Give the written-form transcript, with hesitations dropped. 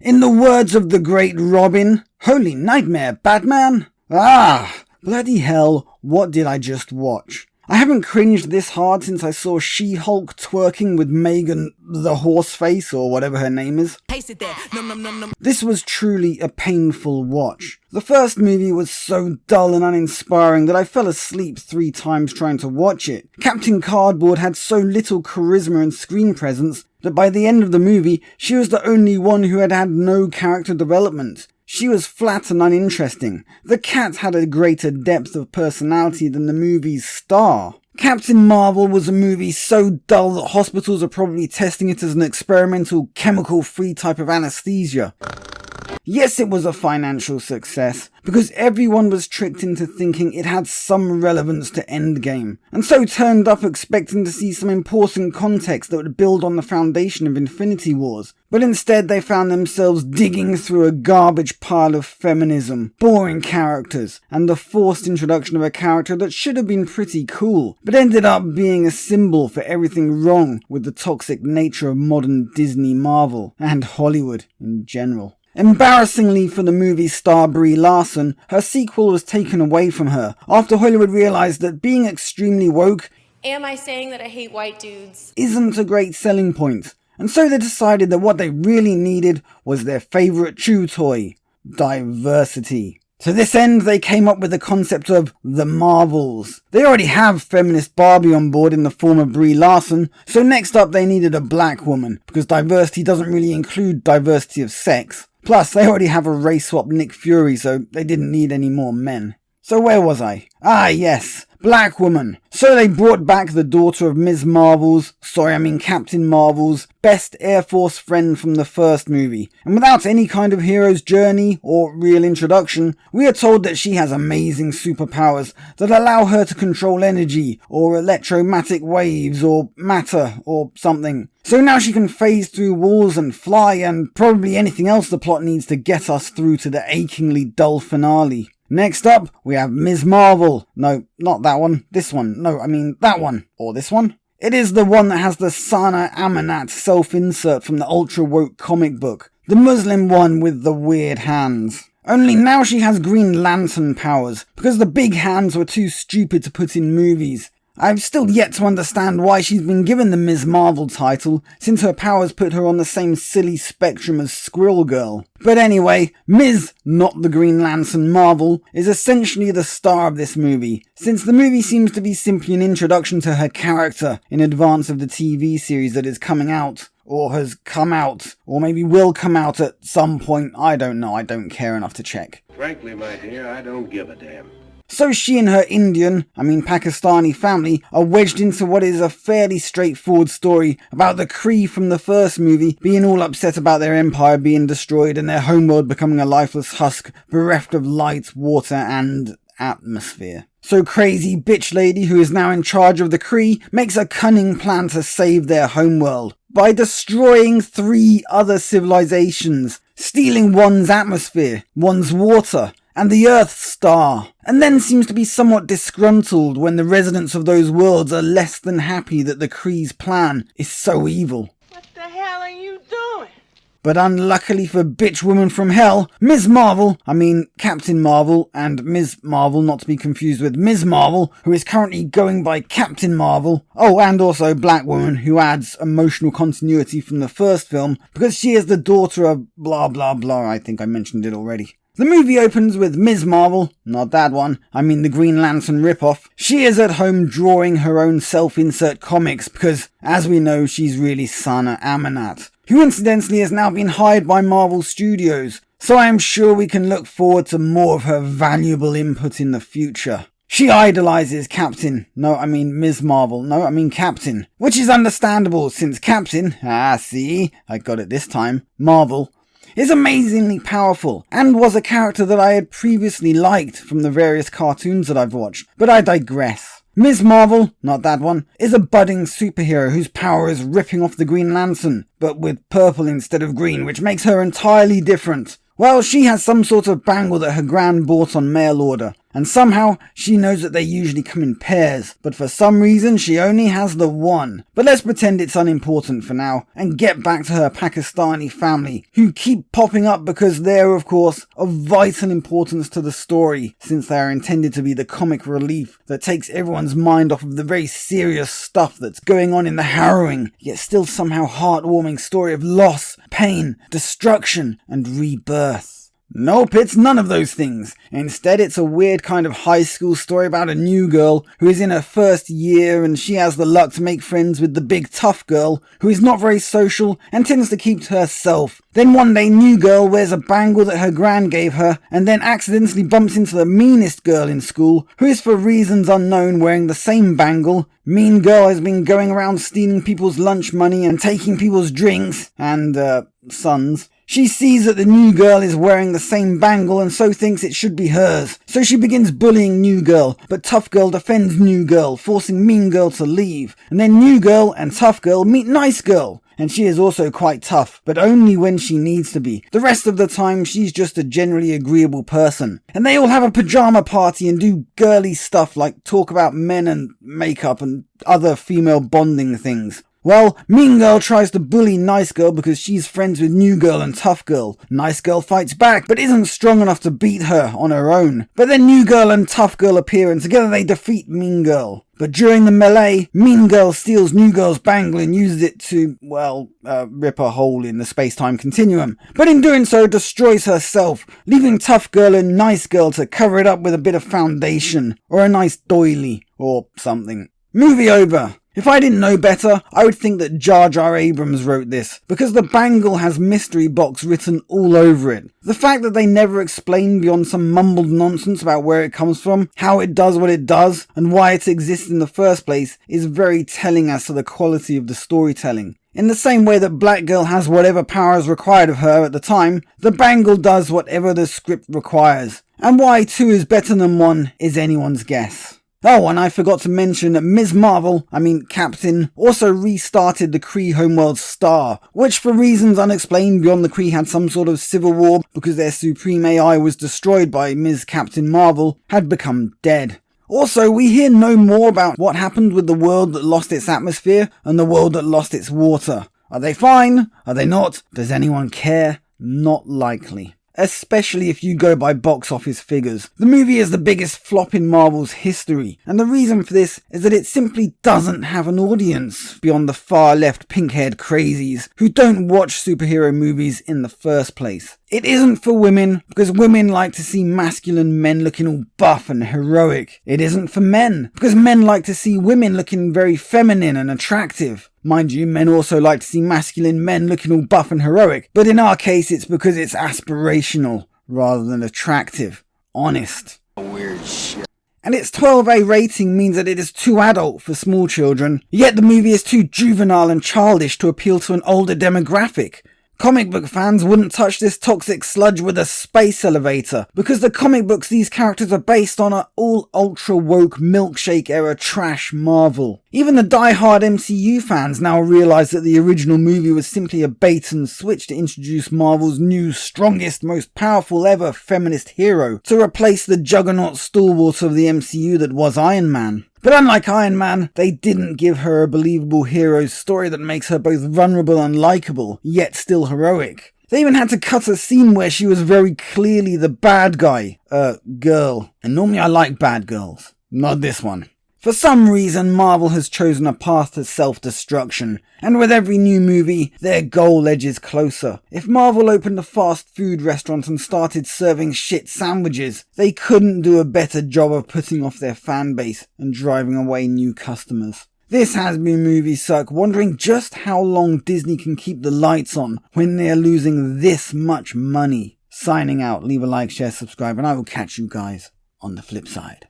In the words of the great Robin, holy nightmare, Batman! Ah, bloody hell, what did I just watch? I haven't cringed this hard since I saw She-Hulk twerking with Megan the Horseface, or whatever her name is. Taste it there. Num, num, num, num. This was truly a painful watch. The first movie was so dull and uninspiring that I fell asleep 3 times trying to watch it. Captain Cardboard had so little charisma and screen presence that by the end of the movie, she was the only one who had had no character development. She was flat and uninteresting. The cat had a greater depth of personality than the movie's star. Captain Marvel was a movie so dull that hospitals are probably testing it as an experimental chemical-free type of anesthesia. Yes, it was a financial success, because everyone was tricked into thinking it had some relevance to Endgame, and so turned up expecting to see some important context that would build on the foundation of Infinity Wars. But instead they found themselves digging through a garbage pile of feminism, boring characters, and the forced introduction of a character that should have been pretty cool, but ended up being a symbol for everything wrong with the toxic nature of modern Disney Marvel, and Hollywood in general. Embarrassingly for the movie's star Brie Larson, her sequel was taken away from her after Hollywood realized that being extremely woke Am I saying that I hate white dudes? isn't a great selling point, and so they decided that what they really needed was their favorite chew toy: diversity. To this end, they came up with the concept of the Marvels. They already have feminist Barbie on board in the form of Brie Larson, so next up they needed a black woman, because diversity doesn't really include diversity of sex. Plus, they already have a race-swap Nick Fury, so they didn't need any more men. So where was I? Ah, yes, black woman. So they brought back the daughter of Captain Marvel's best Air Force friend from the first movie. And without any kind of hero's journey or real introduction, we are told that she has amazing superpowers that allow her to control energy, or electromagnetic waves, or matter, or something. So now she can phase through walls and fly, and probably anything else the plot needs to get us through to the achingly dull finale. Next up, we have Ms. Marvel. No, not that one. This one. No, I mean that one. Or this one. It is the one that has the Sana Amanat self-insert from the ultra-woke comic book. The Muslim one with the weird hands. Only now she has Green Lantern powers, because the big hands were too stupid to put in movies. I've still yet to understand why she's been given the Ms. Marvel title, since her powers put her on the same silly spectrum as Squirrel Girl. But anyway, Ms. not the Green Lantern Marvel is essentially the star of this movie, since the movie seems to be simply an introduction to her character in advance of the TV series that is coming out, or has come out, or maybe will come out at some point. I don't know, I don't care enough to check. Frankly, my dear, I don't give a damn. So she and her Pakistani family are wedged into what is a fairly straightforward story about the Kree from the first movie being all upset about their empire being destroyed and their homeworld becoming a lifeless husk bereft of light, water and atmosphere. So crazy bitch lady, who is now in charge of the Kree, makes a cunning plan to save their homeworld by destroying 3 other civilizations, stealing one's atmosphere, one's water, and the Earth star, and then seems to be somewhat disgruntled when the residents of those worlds are less than happy that the Kree's plan is so evil. What the hell are you doing? But unluckily for bitch woman from hell, Captain Marvel, and Ms. Marvel, not to be confused with Ms. Marvel, who is currently going by Captain Marvel. Oh, and also Black Woman, who adds emotional continuity from the first film, because she is the daughter of blah blah blah. I think I mentioned it already. The movie opens with Ms. Marvel, not that one, the Green Lantern ripoff. She is at home drawing her own self-insert comics because, as we know, she's really Sana Amanat, who incidentally has now been hired by Marvel Studios, so I am sure we can look forward to more of her valuable input in the future. She idolizes Ms. Marvel, Captain, which is understandable since Captain, I got it this time, Marvel, is amazingly powerful, and was a character that I had previously liked from the various cartoons that I've watched, but I digress. Ms. Marvel, not that one, is a budding superhero whose power is ripping off the Green Lantern, but with purple instead of green, which makes her entirely different. Well, she has some sort of bangle that her gran bought on mail order, and somehow she knows that they usually come in pairs, but for some reason she only has the one. But let's pretend it's unimportant for now, and get back to her Pakistani family, who keep popping up because they're, of course, of vital importance to the story, since they are intended to be the comic relief that takes everyone's mind off of the very serious stuff that's going on in the harrowing, yet still somehow heartwarming story of loss, pain, destruction, and rebirth. Nope, it's none of those things. Instead, it's a weird kind of high school story about a new girl who is in her first year and she has the luck to make friends with the big tough girl who is not very social and tends to keep to herself. Then one day, new girl wears a bangle that her gran gave her and then accidentally bumps into the meanest girl in school who is for reasons unknown wearing the same bangle. Mean girl has been going around stealing people's lunch money and taking people's drinks and, sons. She sees that the new girl is wearing the same bangle and so thinks it should be hers. So she begins bullying new girl, but tough girl defends new girl, forcing mean girl to leave. And then new girl and tough girl meet nice girl. And she is also quite tough, but only when she needs to be. The rest of the time, she's just a generally agreeable person. And they all have a pajama party and do girly stuff like talk about men and makeup and other female bonding things. Well, mean girl tries to bully nice girl because she's friends with new girl and tough girl. Nice girl fights back, but isn't strong enough to beat her on her own. But then new girl and tough girl appear and together they defeat mean girl. But during the melee, mean girl steals new girl's bangle and uses it to, rip a hole in the space-time continuum. But in doing so, destroys herself, leaving tough girl and nice girl to cover it up with a bit of foundation, or a nice doily, or something. Movie over. If I didn't know better, I would think that Jar Jar Abrams wrote this, because the bangle has mystery box written all over it. The fact that they never explain beyond some mumbled nonsense about where it comes from, how it does what it does, and why it exists in the first place is very telling as to the quality of the storytelling. In the same way that Black Girl has whatever powers required of her at the time, the bangle does whatever the script requires. And why 2 is better than 1 is anyone's guess. Oh, and I forgot to mention that Captain, also restarted the Kree homeworld Star, which for reasons unexplained beyond the Kree had some sort of civil war because their supreme AI was destroyed by Ms. Captain Marvel, had become dead. Also, we hear no more about what happened with the world that lost its atmosphere and the world that lost its water. Are they fine? Are they not? Does anyone care? Not likely. Especially if you go by box office figures. The movie is the biggest flop in Marvel's history, and the reason for this is that it simply doesn't have an audience beyond the far left pink-haired crazies who don't watch superhero movies in the first place. It isn't for women, because women like to see masculine men looking all buff and heroic. It isn't for men, because men like to see women looking very feminine and attractive. Mind you, men also like to see masculine men looking all buff and heroic, but in our case it's because it's aspirational, rather than attractive. Honest. Weird shit. And its 12A rating means that it is too adult for small children, yet the movie is too juvenile and childish to appeal to an older demographic. Comic book fans wouldn't touch this toxic sludge with a space elevator, because the comic books these characters are based on are all ultra-woke milkshake-era trash Marvel. Even the die-hard MCU fans now realise that the original movie was simply a bait and switch to introduce Marvel's new, strongest, most powerful ever feminist hero, to replace the juggernaut stalwart of the MCU that was Iron Man. But unlike Iron Man, they didn't give her a believable hero story that makes her both vulnerable and likeable, yet still heroic. They even had to cut a scene where she was very clearly the bad guy, girl. And normally I like bad girls. Not this one. For some reason, Marvel has chosen a path to self-destruction, and with every new movie, their goal edges closer. If Marvel opened a fast food restaurant and started serving shit sandwiches, they couldn't do a better job of putting off their fan base and driving away new customers. This has been Movie Suck, wondering just how long Disney can keep the lights on when they're losing this much money. Signing out, leave a like, share, subscribe, and I will catch you guys on the flip side.